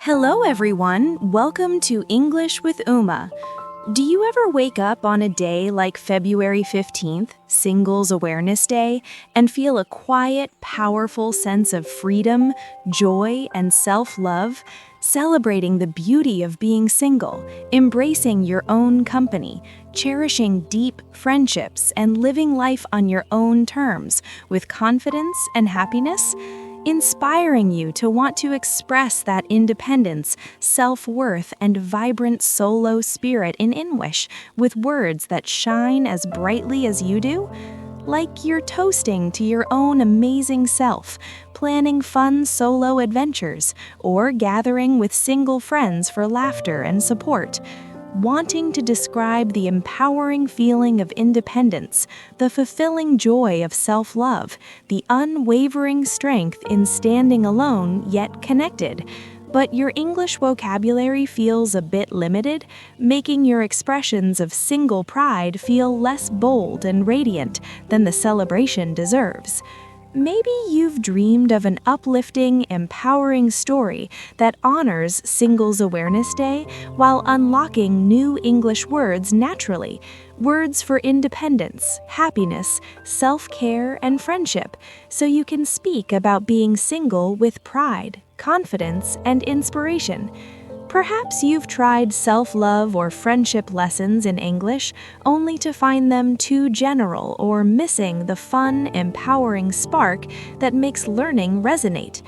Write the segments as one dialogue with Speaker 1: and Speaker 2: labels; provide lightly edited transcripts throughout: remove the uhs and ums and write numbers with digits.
Speaker 1: Hello, everyone. Welcome to English with Uma. Do you ever wake up on a day like February 15th, Singles Awareness Day, and feel a quiet, powerful sense of freedom, joy, and self-love, celebrating the beauty of being single, embracing your own company, cherishing deep friendships, and living life on your own terms with confidence and happiness? Inspiring you to want to express that independence, self-worth, and vibrant solo spirit in English with words that shine as brightly as you do? Like you're toasting to your own amazing self, planning fun solo adventures, or gathering with single friends for laughter and support. Wanting to describe the empowering feeling of independence, the fulfilling joy of self-love, the unwavering strength in standing alone yet connected. But your English vocabulary feels a bit limited, making your expressions of single pride feel less bold and radiant than the celebration deserves. Maybe you've dreamed of an uplifting, empowering story that honors Singles Awareness Day while unlocking new English words naturally, words for independence, happiness, self-care, and friendship, so you can speak about being single with pride, confidence, and inspiration. Perhaps you've tried self-love or friendship lessons in English only to find them too general or missing the fun, empowering spark that makes learning resonate.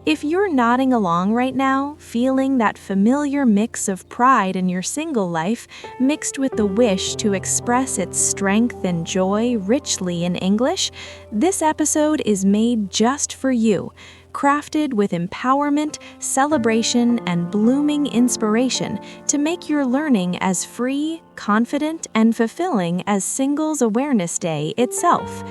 Speaker 1: If you're nodding along right now, feeling that familiar mix of pride in your single life mixed with the wish to express its strength and joy richly in English, this episode is made just for you. Crafted with empowerment, celebration, and blooming inspiration to make your learning as free, confident, and fulfilling as Singles Awareness Day itself.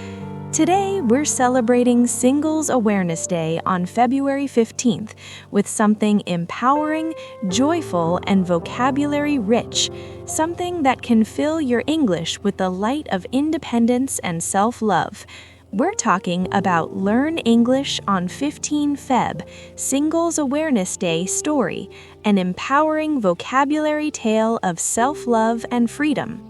Speaker 1: Today, we're celebrating Singles Awareness Day on February 15th with something empowering, joyful, and vocabulary-rich, something that can fill your English with the light of independence and self-love. We're talking about Learn English on 15 Feb, Singles Awareness Day story, an empowering vocabulary tale of self-love and freedom.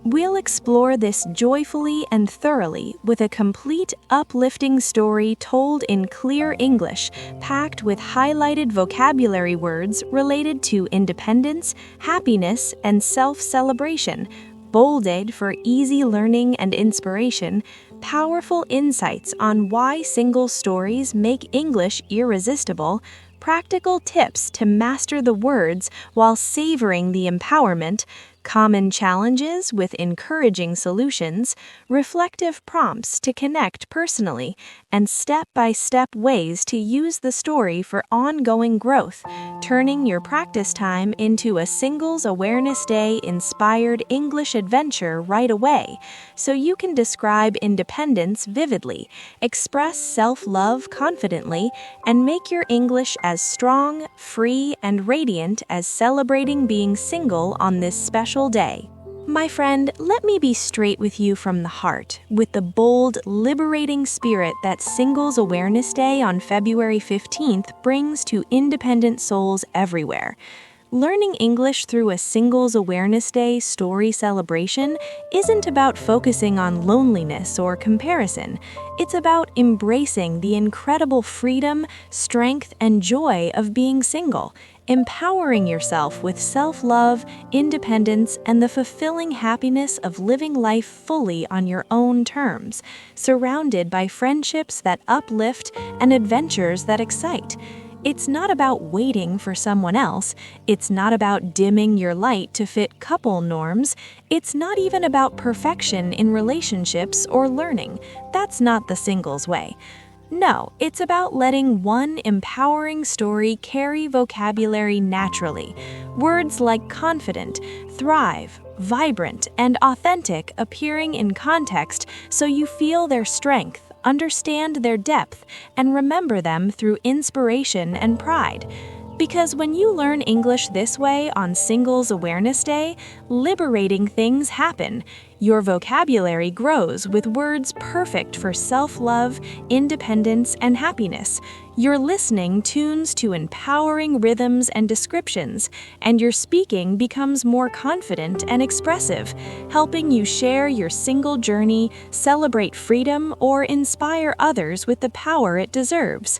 Speaker 1: We'll explore this joyfully and thoroughly with a complete, uplifting story told in clear English, packed with highlighted vocabulary words related to independence, happiness, and self-celebration, bolded for easy learning and inspiration, powerful insights on why single stories make English irresistible, practical tips to master the words while savoring the empowerment, common challenges with encouraging solutions, reflective prompts to connect personally, and step-by-step ways to use the story for ongoing growth, turning your practice time into a Singles Awareness Day inspired English adventure right away, so you can describe independence vividly, express self-love confidently, and make your English as strong, free, and radiant as celebrating being single on this special day. My friend, let me be straight with you from the heart, with the bold, liberating spirit that Singles Awareness Day on February 15th brings to independent souls everywhere. Learning English through a Singles Awareness Day story celebration isn't about focusing on loneliness or comparison. It's about embracing the incredible freedom, strength, and joy of being single, empowering yourself with self-love, independence, and the fulfilling happiness of living life fully on your own terms, surrounded by friendships that uplift and adventures that excite. It's not about waiting for someone else. It's not about dimming your light to fit couple norms. It's not even about perfection in relationships or learning. That's not the singles way. No, it's about letting one empowering story carry vocabulary naturally. Words like confident, thrive, vibrant, and authentic appearing in context so you feel their strength, understand their depth, and remember them through inspiration and pride. Because when you learn English this way on Singles Awareness Day, liberating things happen. Your vocabulary grows with words perfect for self-love, independence, and happiness. Your listening tunes to empowering rhythms and descriptions, and your speaking becomes more confident and expressive, helping you share your single journey, celebrate freedom, or inspire others with the power it deserves.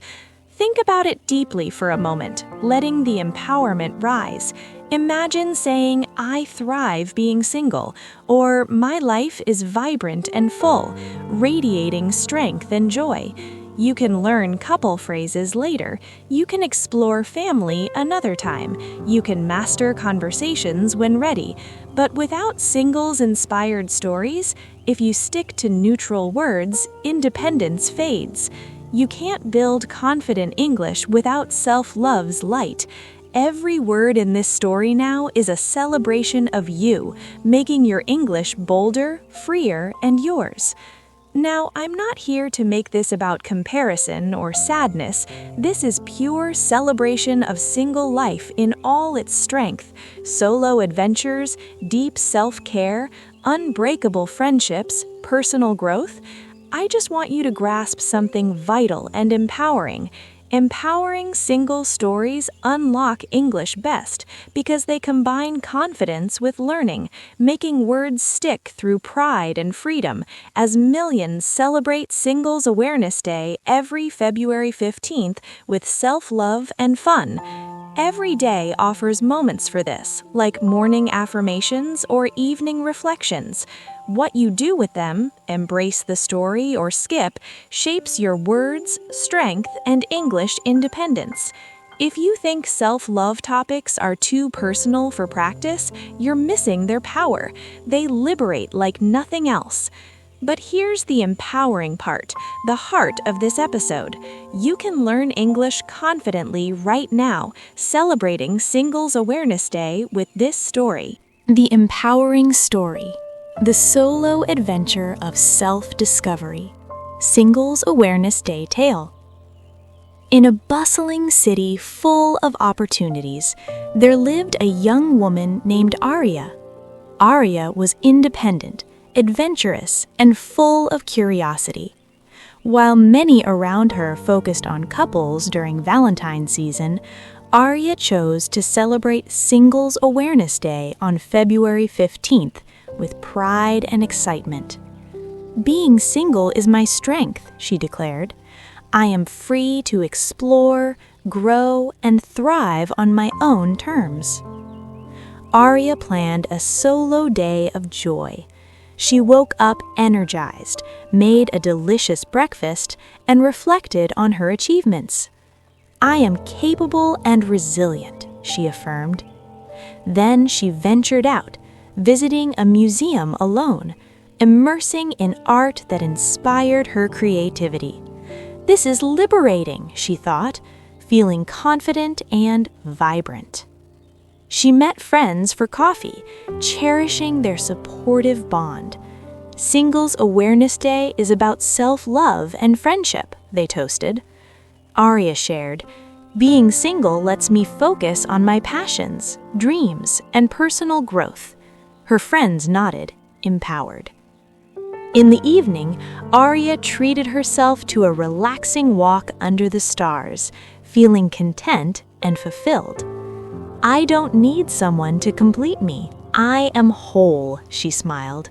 Speaker 1: Think about it deeply for a moment, letting the empowerment rise. Imagine saying, "I thrive being single," or "My life is vibrant and full," radiating strength and joy. You can learn couple phrases later. You can explore family another time. You can master conversations when ready. But without singles-inspired stories, if you stick to neutral words, independence fades. You can't build confident English without self-love's light. Every word in this story now is a celebration of you, making your English bolder, freer, and yours. Now, I'm not here to make this about comparison or sadness. This is pure celebration of single life in all its strength, solo adventures, deep self-care, unbreakable friendships, personal growth. I just want you to grasp something vital and empowering. Empowering single stories unlock English best because they combine confidence with learning, making words stick through pride and freedom as millions celebrate Singles Awareness Day every February 15th with self-love and fun. Every day offers moments for this, like morning affirmations or evening reflections. What you do with them, embrace the story or skip, shapes your words, strength, and English independence. If you think self-love topics are too personal for practice, you're missing their power. They liberate like nothing else. But here's the empowering part, the heart of this episode. You can learn English confidently right now, celebrating Singles Awareness Day with this story.
Speaker 2: The empowering story. The solo adventure of self-discovery. Singles Awareness Day tale. In a bustling city full of opportunities, there lived a young woman named Arya. Arya was independent, adventurous, and full of curiosity. While many around her focused on couples during Valentine's season, Arya chose to celebrate Singles Awareness Day on February 15th with pride and excitement. "Being single is my strength," she declared. "I am free to explore, grow, and thrive on my own terms." Arya planned a solo day of joy. She woke up energized, made a delicious breakfast, and reflected on her achievements. "I am capable and resilient," she affirmed. Then she ventured out, visiting a museum alone, immersing in art that inspired her creativity. "This is liberating," she thought, feeling confident and vibrant. She met friends for coffee, cherishing their supportive bond. "Singles Awareness Day is about self-love and friendship," they toasted. Arya shared, "Being single lets me focus on my passions, dreams, and personal growth." Her friends nodded, empowered. In the evening, Arya treated herself to a relaxing walk under the stars, feeling content and fulfilled. "I don't need someone to complete me. I am whole," she smiled.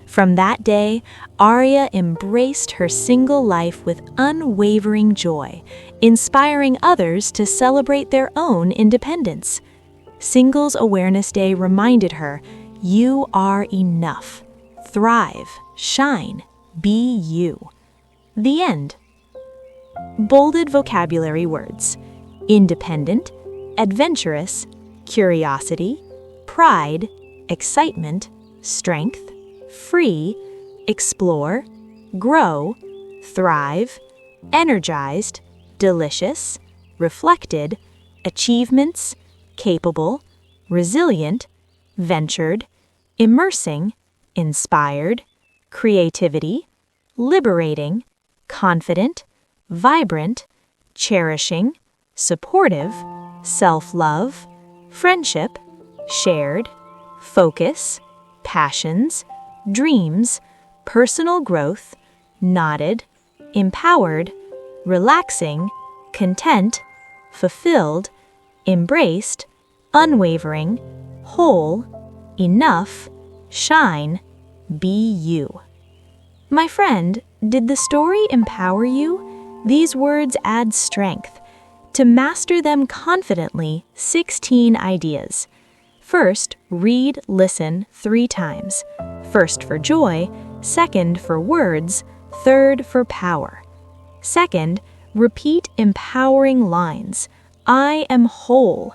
Speaker 2: From that day, Arya embraced her single life with unwavering joy, inspiring others to celebrate their own independence. Singles Awareness Day reminded her, "You are enough. Thrive, shine, be you." The end. Bolded vocabulary words: independent, adventurous, curiosity, pride, excitement, strength, free, explore, grow, thrive, energized, delicious, reflected, achievements, capable, resilient, ventured, immersing, inspired, creativity, liberating, confident, vibrant, cherishing, supportive, self-love, friendship, shared, focus, passions, dreams, personal growth, nodded, empowered, relaxing, content, fulfilled, embraced, unwavering, whole, enough, shine, be you. My friend, did the story empower you? These words add strength. To master them confidently, 16 ideas. First, read, listen 3 times. First for joy, second for words, third for power. Second, repeat empowering lines. I am whole.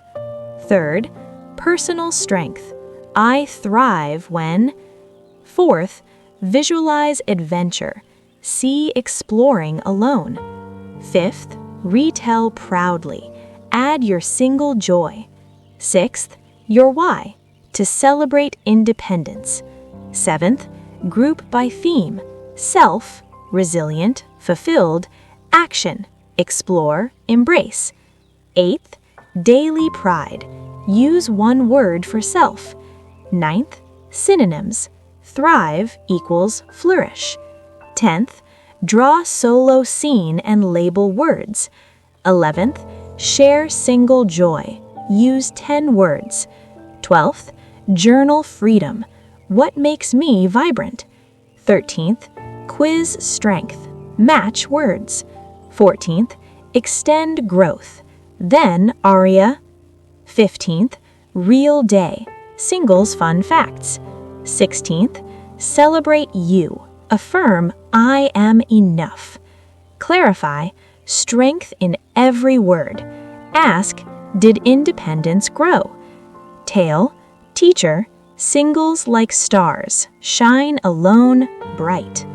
Speaker 2: Third, personal strength. I thrive when. Fourth, visualize adventure. See exploring alone. Fifth, retell proudly. Add your single joy. Sixth, your why. To celebrate independence. Seventh, group by theme. Self, resilient, fulfilled, action, explore, embrace. Eighth, daily pride. Use one word for self. Ninth, synonyms. Thrive equals flourish. 10th, draw solo scene and label words. 11th, share single joy. Use 10 words. 12th, journal freedom. What makes me vibrant? 13th, quiz strength. Match words. 14th, extend growth. Then aria. 15th, real day. Singles fun facts. 16th, celebrate you. Affirm I am enough. Clarify strength in every word. Ask, did independence grow? Tale, teacher, singles like stars, shine alone, bright.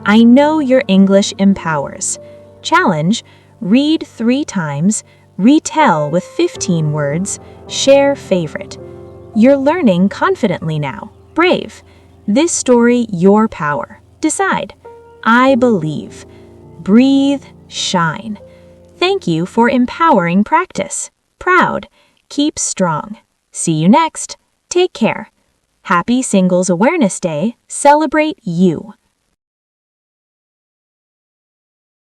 Speaker 2: I know your English empowers. Challenge, read 3 times, retell with 15 words, share favorite. You're learning confidently now. Brave. This story, your power. Decide. I believe. Breathe, shine. Thank you for empowering practice. Proud. Keep strong. See you next. Take care. Happy Singles Awareness Day. Celebrate you.